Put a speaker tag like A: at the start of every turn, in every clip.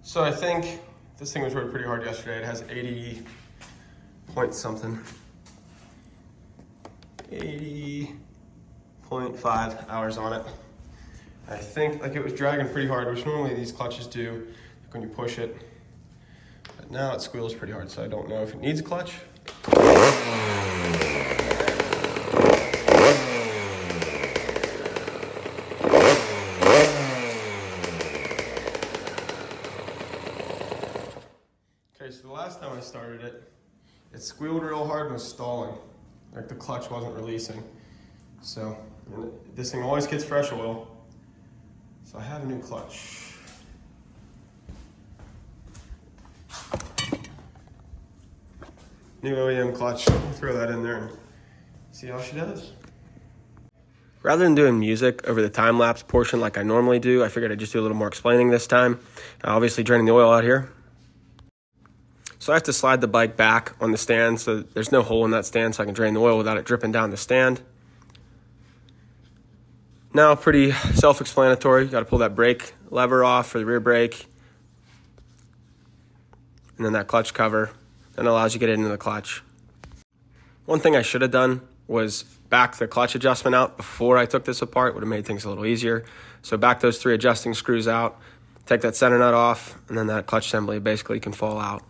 A: So I think this thing was rode pretty hard yesterday. It has 80 point something. 80.5 hours on it. I think like it was dragging pretty hard, which normally these clutches do when you push it. But now it squeals pretty hard, so I don't know if it needs a clutch. Okay, so the last time I started it, it squealed real hard and was stalling. Like the clutch wasn't releasing. So this thing always gets fresh oil. So I have a new clutch. New OEM clutch. I'll throw that in there and see how she does. Rather than doing music over the time-lapse portion like I normally do, I figured I'd just do a little more explaining this time. Obviously draining the oil out here. So I have to slide the bike back on the stand so there's no hole in that stand so I can drain the oil without it dripping down the stand. Now, pretty self-explanatory. You got to pull that brake lever off for the rear brake. And then that clutch cover. Then allows you to get it into the clutch. One thing I should have done was back the clutch adjustment out before I took this apart. Would have made things a little easier. So back those 3 adjusting screws out. Take that center nut off. And then that clutch assembly basically can fall out.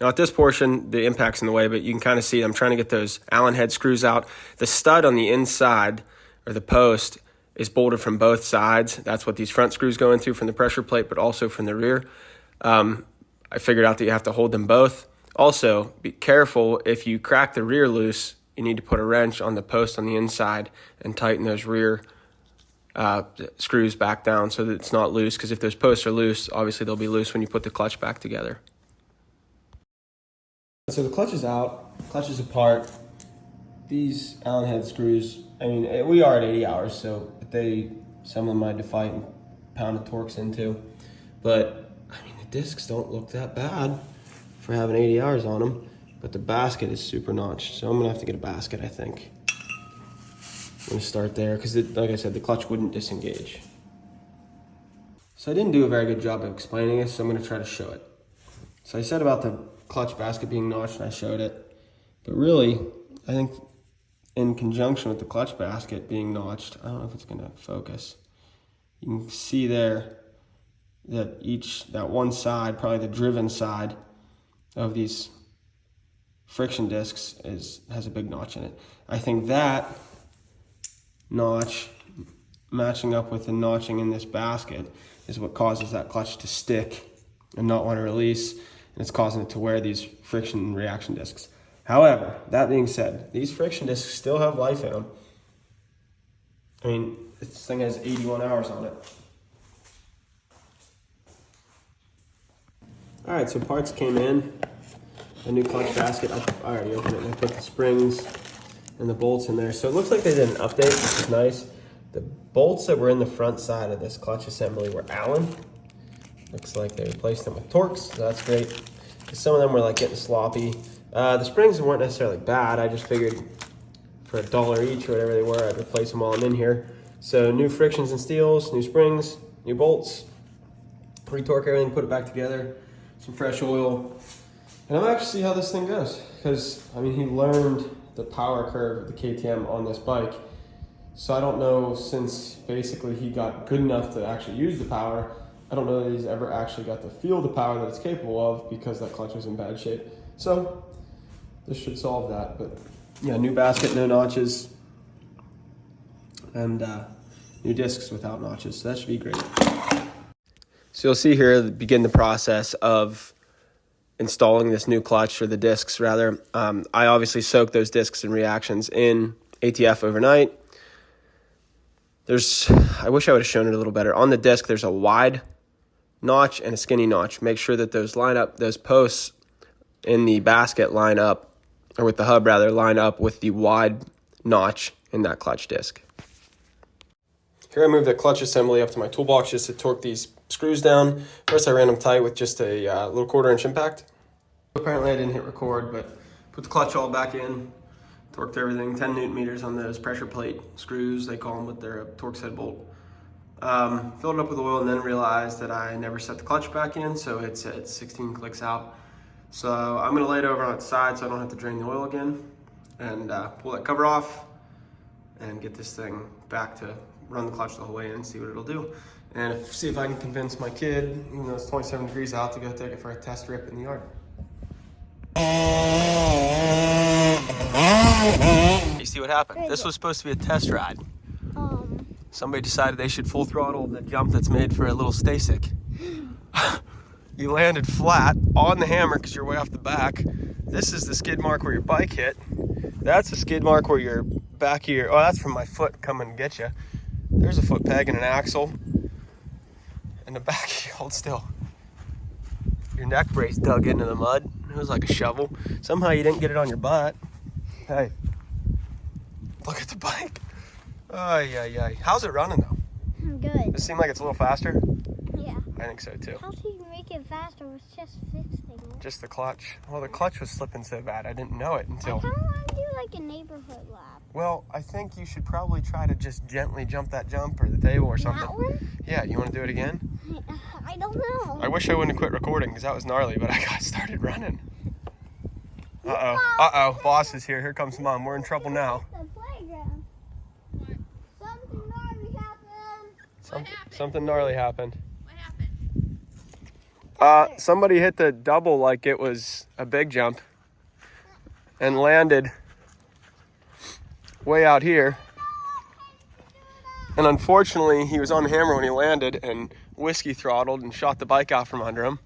A: Now at this portion, the impact's in the way, but you can kind of see I'm trying to get those Allen head screws out. The stud on the inside, or the post, is bolted from both sides. That's what these front screws go into from the pressure plate, but also from the rear. I figured out that you have to hold them both. Also, be careful if you crack the rear loose, you need to put a wrench on the post on the inside and tighten those rear screws back down so that it's not loose, because if those posts are loose, obviously they'll be loose when you put the clutch back together. So the clutch is out, clutch is apart. These Allen head screws, I mean, we are at 80 hours, so some of them I had to fight and pound the Torx into. But, I mean, the discs don't look that bad for having 80 hours on them. But the basket is super notched, so I'm going to have to get a basket, I think. I'm going to start there, because like I said, the clutch wouldn't disengage. So I didn't do a very good job of explaining this, so I'm going to try to show it. So I said about the clutch basket being notched, and I showed it. But really, I think in conjunction with the clutch basket being notched, I don't know if it's going to focus. You can see there that that one side, probably the driven side of these friction discs has a big notch in it. I think that notch matching up with the notching in this basket is what causes that clutch to stick and not want to release. And it's causing it to wear these friction reaction discs. However, that being said, these friction discs still have life in them. I mean, this thing has 81 hours on it. All right, so parts came in. A new clutch basket, I already opened it and I put the springs and the bolts in there. So it looks like they did an update, which is nice. The bolts that were in the front side of this clutch assembly were Allen. Looks like they replaced them with Torx, so that's great. Some of them were like getting sloppy. The springs weren't necessarily bad. I just figured for $1 each or whatever they were, I'd replace them while I'm in here. So new frictions and steels, new springs, new bolts, retorque everything, put it back together, some fresh oil. And I'm actually see how this thing goes, because I mean, he learned the power curve of the KTM on this bike. So I don't know, since basically he got good enough to actually use the power, I don't know that he's ever actually got to feel the power that it's capable of, because that clutch was in bad shape. So this should solve that. But yeah, new basket, no notches, and new discs without notches. So that should be great. So you'll see here, begin the process of installing this new clutch, or the discs rather. I obviously soaked those discs and reactions in ATF overnight. I wish I would have shown it a little better. On the disc, there's a wide notch and a skinny notch. Make sure that those posts in the basket line up, or with the hub rather, line up with the wide notch in that clutch disc. Here I moved the clutch assembly up to my toolbox just to torque these screws down. First I ran them tight with just a little 1/4 inch impact. Apparently I didn't hit record, but put the clutch all back in, torqued everything, 10 Newton meters on those pressure plate screws, they call them, with their Torx head bolt. Filled it up with oil and then realized that I never set the clutch back in, so it said 16 clicks out. So I'm gonna lay it over on its side so I don't have to drain the oil again, and pull that cover off and get this thing back to run the clutch the whole way in and see what it'll do. And see if I can convince my kid, even though it's 27 degrees out, to go take it for a test rip in the yard. You see what happened? This was supposed to be a test ride. Somebody decided they should full throttle the jump that's made for a little stay stick. You landed flat on the hammer because you're way off the back. This is the skid mark where your bike hit. That's the skid mark where your back of your, oh, that's from my foot coming to get you. There's a foot peg and an axle. And the back, hold still. Your neck brace dug into the mud. It was like a shovel. Somehow you didn't get it on your butt. Hey, look at the bike. Ay, ay, ay. How's it running though?
B: Good.
A: Does it seem like it's a little faster?
B: Yeah.
A: I think so too.
B: How do you make it faster? It was just fixing it.
A: Just the clutch. Well, the clutch was slipping so bad I didn't know it until...
B: I kind of want to do like a neighborhood lap.
A: Well, I think you should probably try to just gently jump that jump or the table or something.
B: That one?
A: Yeah, you want to do it again?
B: I don't know.
A: I wish I wouldn't have quit recording because that was gnarly, but I got started running. Uh-oh, boss is here. Here comes Mom. We're in trouble now.
B: The playground. What? Something gnarly happened.
A: Something gnarly happened.
C: What happened?
A: Somebody hit the double like it was a big jump and landed way out here. And unfortunately, he was on the hammer when he landed and whiskey throttled and shot the bike out from under him.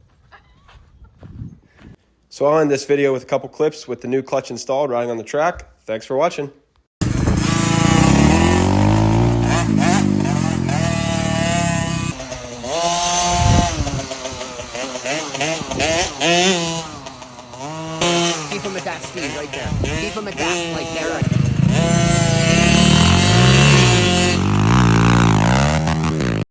A: So I'll end this video with a couple clips with the new clutch installed riding on the track. Thanks for watching.
D: Keep him at that speed right there. Keep him at that, like there.